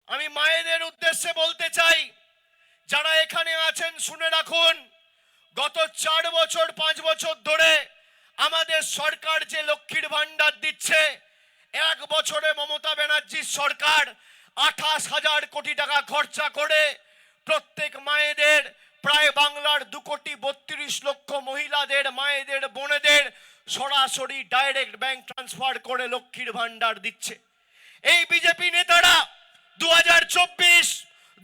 আমি মায়েদের উদ্দেশ্যে বলতে চাই, যারা এখানে আছেন শুনে রাখুন, গত 4 বছর 5 বছর ধরে আমাদের সরকার যে লক্ষ্মীর ভান্ডার দিচ্ছে, 1 বছরে মমতা ব্যানার্জির সরকার 28,000 কোটি টাকা খরচা করে প্রত্যেক মায়েদের, প্রায় বাংলার 2 কোটি 32 লক্ষ মহিলাদের, মায়েদের, বোনেদের সরাসরি ডাইরেক্ট ব্যাংক ট্রান্সফার করে লক্ষ্মীর ভান্ডার দিচ্ছে। এই বিজেপি নেতারা 2024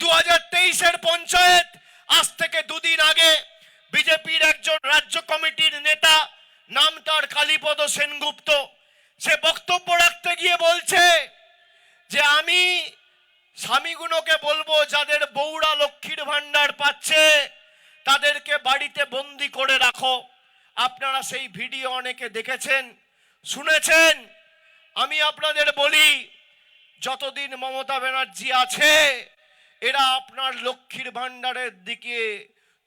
2023-এর পঞ্চায়েত, আজ থেকে 2 দিন আগে বিজেপির একজন রাজ্য কমিটির নেতা, নাম তার কালীপদ সেনগুপ্ত, সে বক্তব্য রাখতে গিয়ে বলছে যে আমি স্বামীগুলোকে বলবো যাদের বউরা লক্ষ্মীর ভান্ডার পাচ্ছে তাদেরকে বাড়িতে বন্দি করে রাখো। আপনারা সেই ভিডিও অনেকে দেখেছেন, শুনেছেন। আমি আপনাদের বলি, যতদিন মমতা ব্যানার্জি আছে এরা আপনার লক্ষ্মীর ভান্ডারের দিকে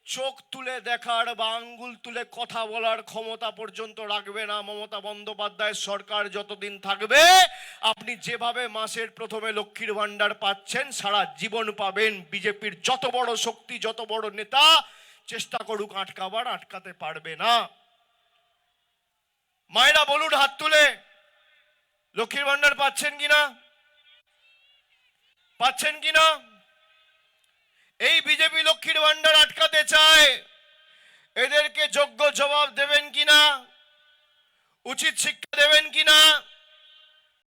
চোখ তুলে দেখার বা আঙ্গুল তুলে কথা বলার ক্ষমতা পর্যন্ত রাখবে না। মমতা বন্দ্যোপাধ্যায়ের সরকার যতদিন থাকবে আপনি যেভাবে মাসের প্রথমে লক্ষ্মীর ভান্ডার পাচ্ছেন সারা জীবন পাবেন। বিজেপির যত বড় শক্তি, যত বড় নেতা চেষ্টা করুক আটকাবার, আটকাতে পারবে না। মায়েরা বলুন হাত তুলে, লক্ষ্মীর ভান্ডার পাচ্ছেন কিনা? পাচ্ছেন কিনা? এই বিজেপি লক্ষ্মীর ভান্ডার আটকাতে চায়, এদেরকে যোগ্য জবাব দেবেন কিনা, উচিত শিক্ষা দেবেন কিনা?